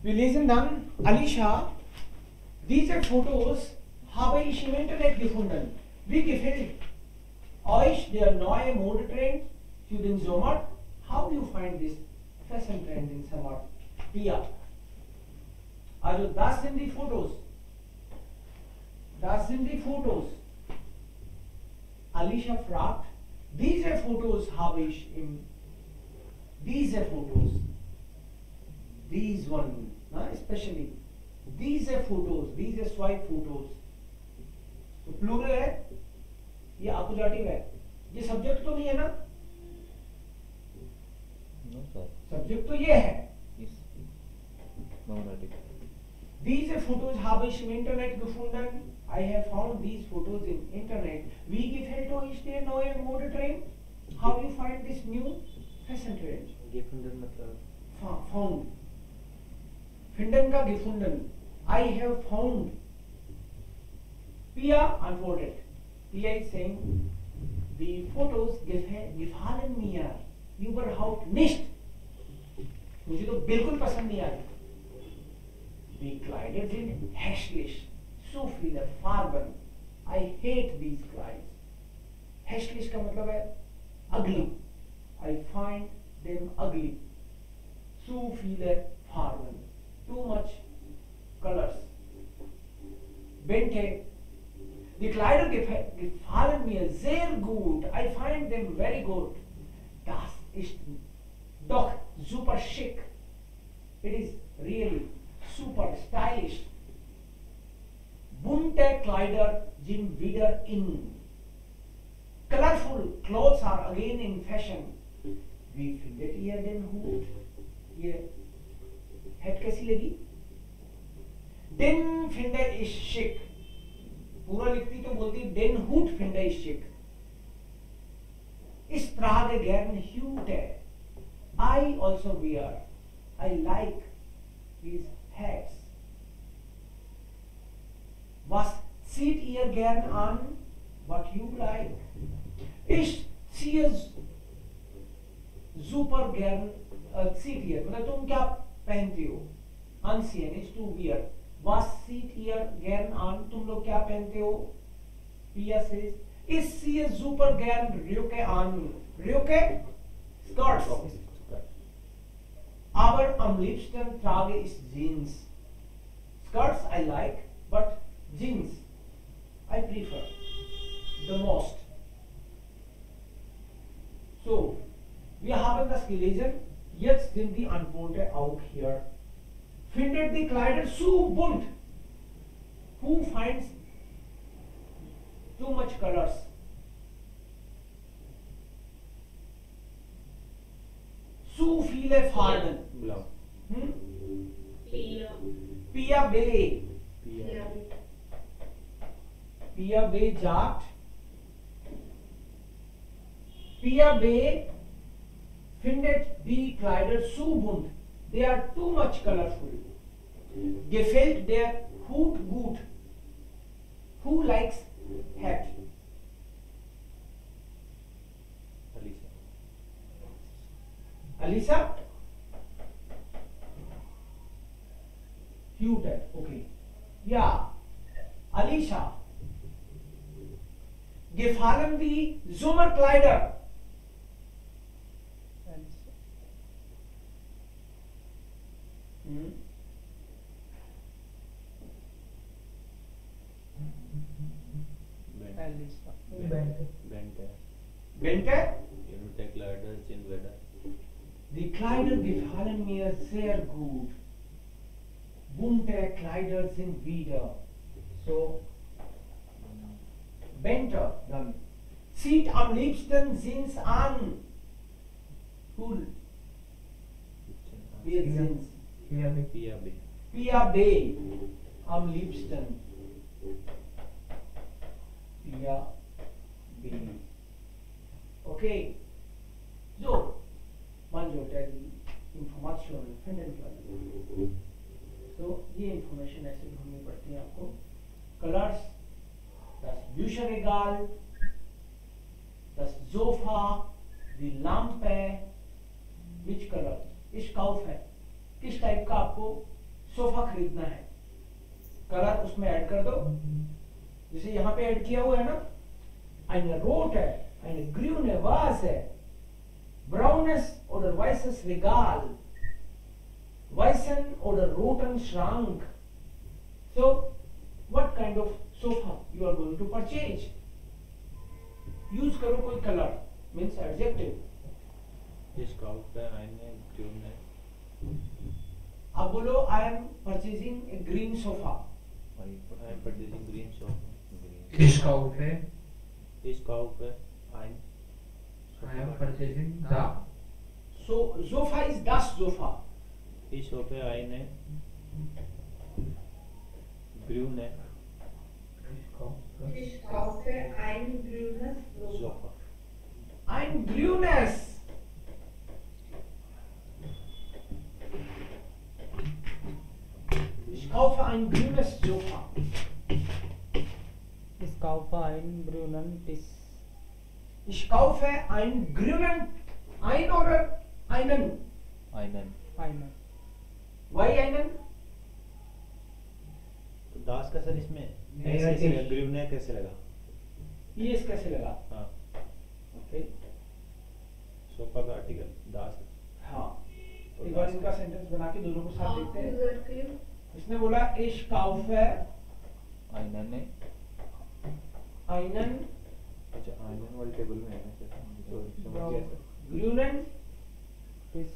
Wir lesen dann, Alicia, diese Fotos habe ich im Internet gefunden. Wie gefällt euch der neue Modetrend für den Sommer? How do you find this fashion trend in summer? Pia. Also das sind die Fotos. Das sind die Fotos. Alicia fragt, diese Fotos habe ich diese Fotos, these one, especially, diese Fotos, diese zwei Fotos, तो plural है, ये अकुजाटिव है, ये subject तो नहीं है ना? Subject तो ये है. Diese Fotos habe ich im Internet gefunden. I have found these photos in Internet. Wie gefällt euch der neue Modetrend? How you find this new fashion trend? Gefunden मतलब found. Finden का gefunden. I have found. Pia antwortet. Pia is saying, the photos gefallen mir überhaupt nicht. मुझे तो बिल्कुल पसंद नहीं आई. Die Kleider sind hässlich. So viele Farben. I hate these clothes. Hässlich का मतलब है ugly. I find them ugly. So viele Farben. Too much colors. Bente. Die Kleider gefallen mir sehr gut. I find them very good. Das ist doch super chic. It is really super stylish. Bunte Kleider sind wieder in. Colorful clothes are again in fashion. Wie findet ihr den Hut? ये head कैसी लगी? Den finde ich schick. पूरा लिखती तो बोलती den Hut finde ich schick. Ich trage gern Hüte. I also wear. I like these hats. Was zieht ihr gern an? What you like? Ich ziehe super gern zieht ihr. मतलब तुम क्या पहनती हो? Anziehen is to wear. Was zieht ihr gern an? तुम लोग क्या पहनते हो? Pia says, ich ziehe super gern Röcke an. Röcke? Skirts. Aber am liebsten trage ich Jeans. Skirts I like, but Jeans I prefer the most. So, wir haben das gelesen. Jetzt sind die Antworten auch hier. Findet die Kleider zu bunt? Who finds too much colors? Zu viele Farben. Blau. Pia B. Pia B sagt, Pia B findet die Kleider zu bunt. They are too much colorful. Gefällt der Hut gut? Who likes hat? Alisa? Hute, okay. Ja, Alicia. Gefallen die Sommerkleider? Bente? Kleider sind Wetter. Die Kleider gefallen mir sehr gut. Bunte Kleider sind wieder. So, Bente dann. Zieht am liebsten Jeans an. Cool. Wir Jeans. Pia B. Am liebsten. Pia B. Okay. So, man sollte die Informationen finden können. So, ये information ऐसे ढूंढनी पड़ती है आपको. Colors, das Bücherregal, das Sofa, die Lampe, which color? Ich kaufe. किस type का आपको sofa खरीदना है, कलर उसमें ऐड कर दो, जैसे यहाँ पे ऐड किया हुआ है ना, eine rote, eine grüne Vase, braunes oder weißes Regal, weißen oder roten Schrank. So, what kind of sofa you are going to purchase? Use करो कोई color, means adjective. इस काउफ पे आईने ट्यून है अब बोलो I am purchasing a green sofa. I am purchasing green shop इस काउफ है इस काउफ पे आई I am purchasing the So sofa is das Sofa. इस शॉप पे आईने ग्रीन है इस काउफ Ich kaufe ein grünes Sofa. Sofa Ein grünes. Ich kaufe ein grünes Sofa. Ich kaufe einen grünen Tisch. Ich kaufe einen grünen, ein oder einen? आइनन Einen. Why einen? तो दास का sir इसमें मेरा ऐसे टिश। Green है कैसे लगा Yes कैसे लगा? हाँ Okay. सोफा का आर्टिकल दास हाँ. तो एक बार दास इनका सेंटेंस बना के दोनों को साथ देखते हैं. Akkusativ. इसने बोला ich kaufe आइनन है einen अच्छा आइनन वाले टेबल में है ना सर तो समझ गया सर grünen Tisch.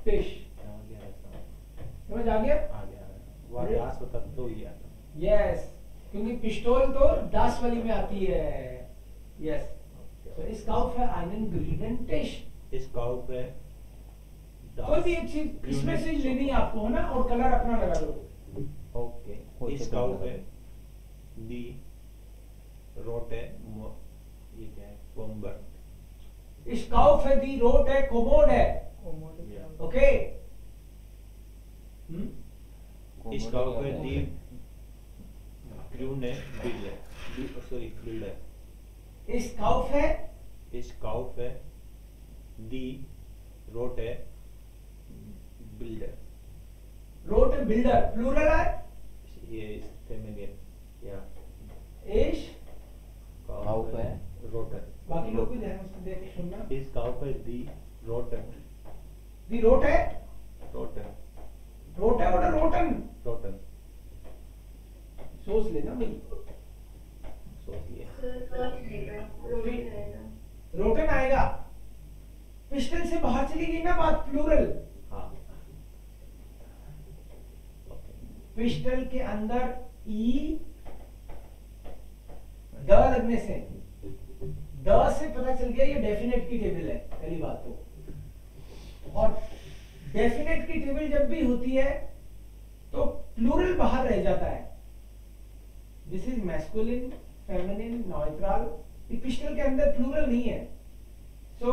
Tisch. आ गया ऐसा समझ आ गया? आ गया वो दास होता तो ये आता Yes. क्योंकि पिस्टोल तो दास वाली में आती है. Yes. So ich kaufe einen grünen Tisch. इस काउफ पे कोई भी एक चीज इसमें से लेनी है आपको, है ना, और कलर अपना लगा दो. ओके इस काउफ पे दी रोटे ये क्या है कोम्बर Ich kaufe die rote Kommode. Kommode. Ja. Okay. इस काउफ पे दी ग्रीन है builder sorry builder Ich kaufe इस काउफ पे दी रोटे बिल्डर rote Bilder. Plural है. ये फेमिनिन या Ich काउफ है रोटर बाकी लोग भी ध्यान से देख के सुनना. इस काउफ पे दी रोटर Die rote रोटर rote oder roten. रोटर सोच लेना भाई. सोच लिया Roträder. Roträder. रोटन आएगा. पिस्टल से बाहर चली गई ना बात, प्लूरल. हाँ ओके पिस्टल के अंदर ई द लगने से द से पता चल गया ये डेफिनेट की टेबल है. पहली बात तो, और डेफिनेट की टेबल जब भी होती है तो प्लूरल बाहर रह जाता है. This is masculine, feminine, neutral. ये पिस्टल के अंदर प्लूरल नहीं है. So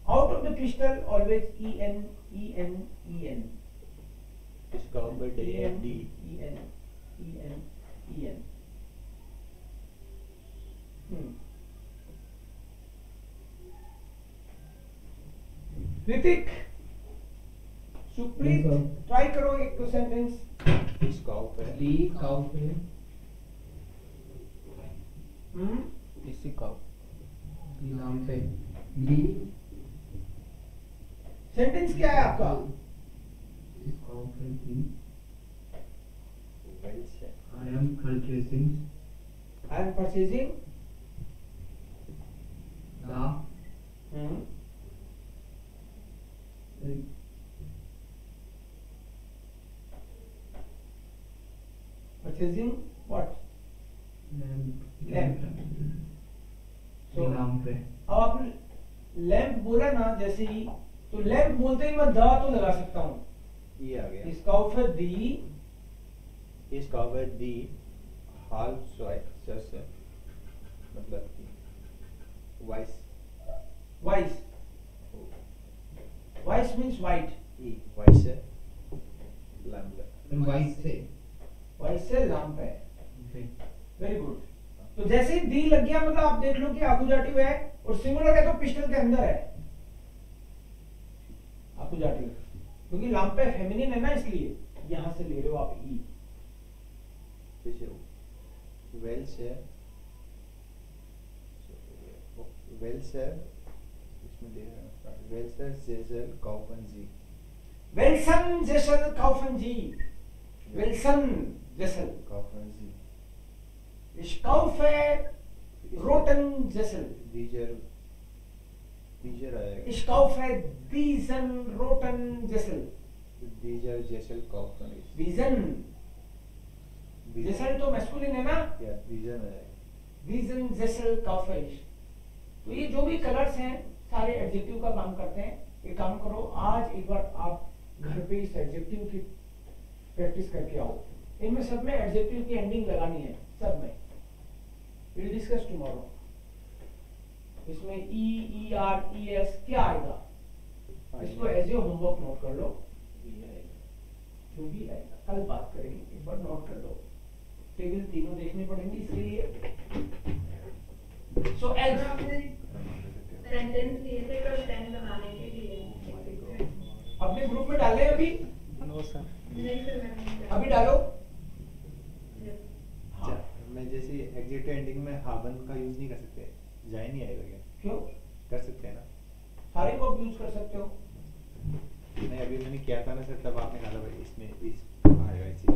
out of the pistol always E N E N E N इस काउफ पे D D E N E N E N. Hrithik, Supreet, Yes, sir. Try करो एक तो सेंटेंस. इस काउफ पे दी काउफ है इसी का दी नाम पे दी सेंटेंस क्या है आपका? इस काउफ है दी वेल से I am purchasing I am purchasing the purchasing what? lamp So- lamp है अब आपने लैंप बोला ना जैसे ही, तो लैंप बोलते ही मैं द तो लगा सकता हूँ. ये आ गया इसका ऑफर दी इस काउफ पे दी हाल स्वाइस मतलब कि वाइस वाइस. वाइस मीन्स वाइट. ई वाइस है लैम्ब वाइस से वाइस से लैंप है. okay. Very good. तो जैसे ही दी लग गया मतलब आप देख लो कि आकुजाटिव है और सिंगुलर है तो पिस्टल के अंदर है आकुजाटिव, क्योंकि लैंप पे फेमिनिन है ना इसलिए. यहाँ से ले रहे हो आप ई, जैसे वेल्स है, वेल्स है, इसमें दे रहा है वेल्स है, जेसल काउफन जी, वेल्सन जेसल काउफन जी, वेल्सन जेसल काउफन जी, स्काउफे रोटन जेसल, दीजर दीजर आएगा, स्काउफे दीजन रोटन जेसल, दीजर जेसल काउफन दीजन जेसल तो मैस्कुलिन है ना, या दीजर आएगा, दीजन जेसल काउफे। तो ये जो भी कलर्स हैं सारे एडजेक्टिव का काम करते हैं। एक काम करो, आज एक बार आप घर पे इस एडजेक्टिव की प्रैक्टिस करके आओ। इनमें सब में एडजेक्टिव की एंडिंग लगानी है, सब में। Will discuss tomorrow. इसमें ई, ई आर, ई एस क्या आएगा, इसको एज ए होमवर्क नोट कर लो। जो भी आएगा कल बात करेंगे, एक बार नोट कर लो। टेबल तीनों देखने पड़ेंगे इसके लिए। सो एज सेंटेंस दिए थे कल 10 बनाने के लिए। अपने ग्रुप में डाले अभी, नो सर। नहीं सर मैंने अभी डालो। अच्छा, मैं जैसे एग्जेक्टिव एंडिंग में हावन का यूज नहीं कर सकते, जाए नहीं आएगा क्या? क्यों? कर सकते हैं ना? सारे को यूज कर सकते हो। नहीं, अभी मैंने किया था ना सर, तब आपने कहा था भाई इसमें इस आएगा इसी,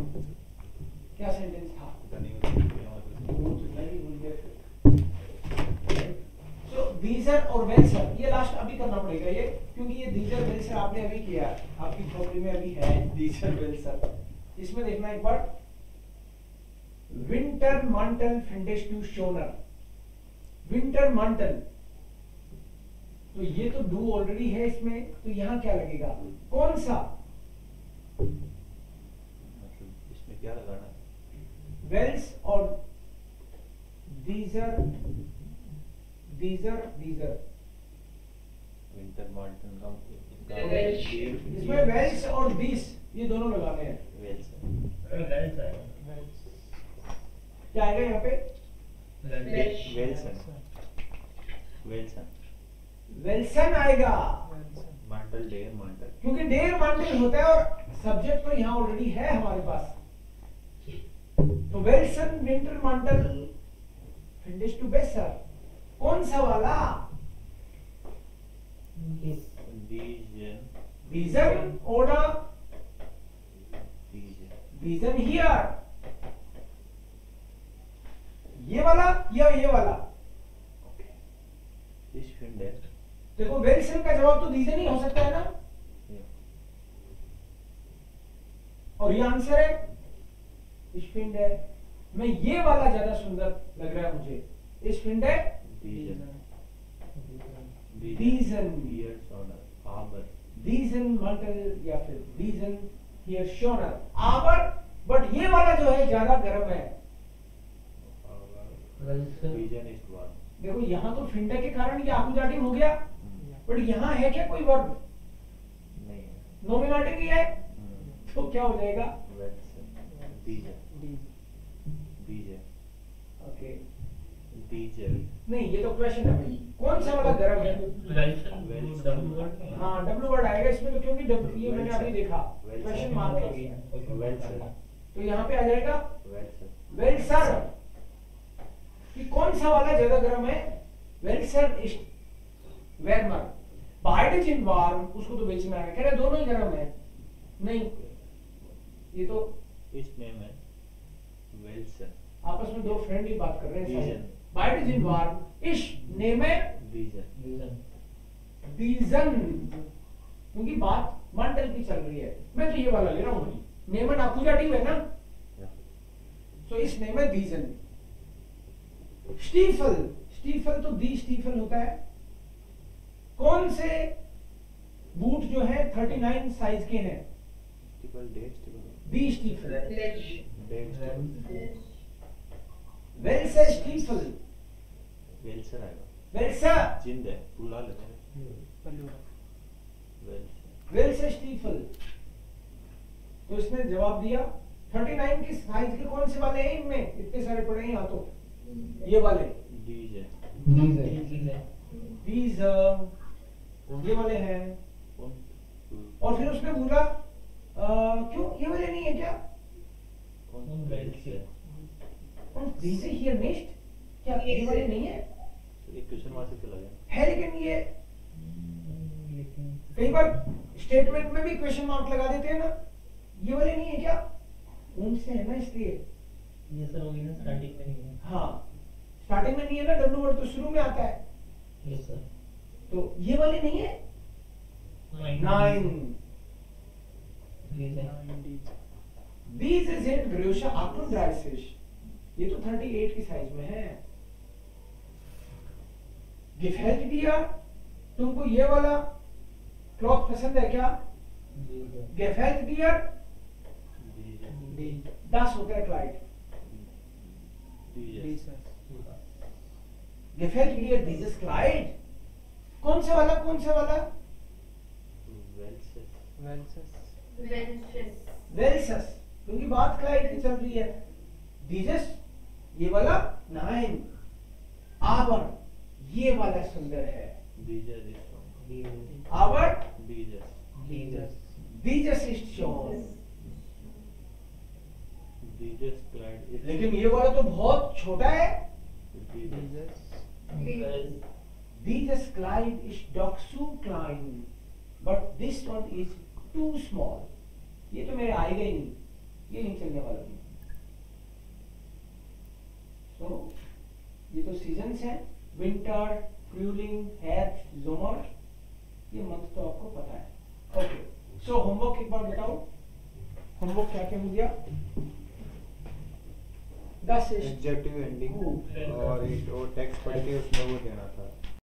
क्या सेंटेंस था? पता नहीं होता। So these are और well sir, ये लास्ट अभी करना पड़ेगा ये, क्योंकि ये these are well sir आपने अभी किया, आपकी खोपड़ी में अभी है these are well sir। इसमें देखना एक बार, winter mantle fendes to shoner, winter mantle, तो ये तो do ऑलरेडी है इसमें, तो यहाँ क्या लगेगा, कौन सा? मतलब इसमें क्या लगाना है? वेल्स और these are विंटर माउंटेन का वेल्स। इसमें वेल्स और these ये दोनों लगाने हैं। वेल्स क्या आएगा यहाँ पे? वेल्सन वेल्सन वेल्सन आएगा, मांटल डेयर मांटल, क्योंकि डेर मांटल होता है और सब्जेक्ट तो यहाँ ऑलरेडी है हमारे पास। तो वेल्सन विंटर मांटल फिनिश टू बेसर, कौन सा वाला? डीजन डीजन ओडा, डीजन हियर, ये वाला या ये वाला? इस फिंडर देखो वेल्सन का जवाब तो डीजन ही हो सकता है ना, और ये आंसर है इश्फिंड है। मैं ये वाला ज्यादा सुंदर लग रहा है मुझे, इश्फिंड है डीजन डीजन हियर सोनर आबर, डीजन मंटल या फिर डीजन हियर शोनर आबर, बट ये वाला जो है ज्यादा गर्म है। डीजन इज वन। देखो यहाँ तो फिंडे के कारण ये आकुजाटिव हो गया, बट यहाँ है क्या कोई वर्ब? नहीं है। नोमिनेटिव ही है, तो क्या हो जाएगा? डीजन डीजन ओके, डीजन नहीं ये तो क्वेश्चन है भाई, कौन सा वाला गर्म है? हाँ डब्ल्यू वर्ड आएगा इसमें, तो क्योंकि ये मैंने अभी देखा क्वेश्चन मार्क है, वेल्सन तो यहाँ पे आ जाएगा वेल्सन वेल्सर। कि कौन सा वाला ज्यादा गर्म है? वेल्सर इस वेरमर। हाइड्रोजन वार्म उसको तो बेचना है, कह रहे दोनों ही गर्म है। नहीं, ये तो इस नेम है वेल्सन आपस में दो फ्रेंड ही बात कर रहे हैं। डीजन हाइड्रोजन वार्म इस नेम है डीजन डीजन, क्योंकि बात मंडल की चल रही है। मैं तो ये वाला ले रहा हूँ, नेमन अकुजाटिव है ना, तो इस नेम है डीजन। स्टीफल, स्टीफल तो दी स्टीफल होता है। कौन से बूट जो है 39 साइज के हैं? स्टीपल डे स्टीपल दी स्टीफल। डे वेल्स स्टीफल, वेल्सर आएगा, वेल्सा जिंद है बुला लेते हैं वेल्सन वेल्स स्टीफल। तो इसने जवाब दिया 39 की साइज के कौन से वाले हैं इनमें? इतने सारे पड़े हैं यहाँ तो, ये वाले डीजन these ये वाले हैं। और फिर उसने बोला क्यों ये वाले नहीं है क्या? कौन welche? Und diese hier nicht? क्या ये वाले नहीं है? एक क्वेश्चन मार्क से चला गया है लेकिन ये कई बार स्टेटमेंट में भी क्वेश्चन मार्क लगा देते हैं ना, ये वाले नहीं है क्या? उनसे है ना, इसलिए ये सर होगी ना स्टार्टिंग में नहीं है। हाँ स्टार्टिंग में नहीं है ना, डब्ल्यू वर्ड तो शुरू में आता है, यस सर। तो ये वाले नहीं है। 9 Diese sind größer 38, ये तो 38 की साइज में है। Gefällt dir? तुमको ये वाला क्लॉथ पसंद है क्या? Gefällt dir? Das होता है Clyde. Gefällt dir dieses Kleid? कौन सा वाला, कौन सा वाला? Welches, क्योंकि बात क्लाइड की चल रही है। Dieses ये वाला 9, aber ये वाला सुंदर है। Aber dieses ist schön। लेकिन ये वाला तो बहुत छोटा है। Dieses Kleid ist doch zu klein, but this one is too small। ये तो मेरे आएगा ही नहीं, ये नहीं चलने वाला भी। So ये तो सीजन्स हैं, विंटर, फ्रूलिंग, हेrbst, समर, ये मंथ तो आपको पता है। ओके, सो होमवर्क एक बार बताओ, होमवर्क क्या क्या हो गया? 10 एडजेक्टिव एंडिंग और एक वो टेक्स्ट पढ़ के उसमें वो देना था।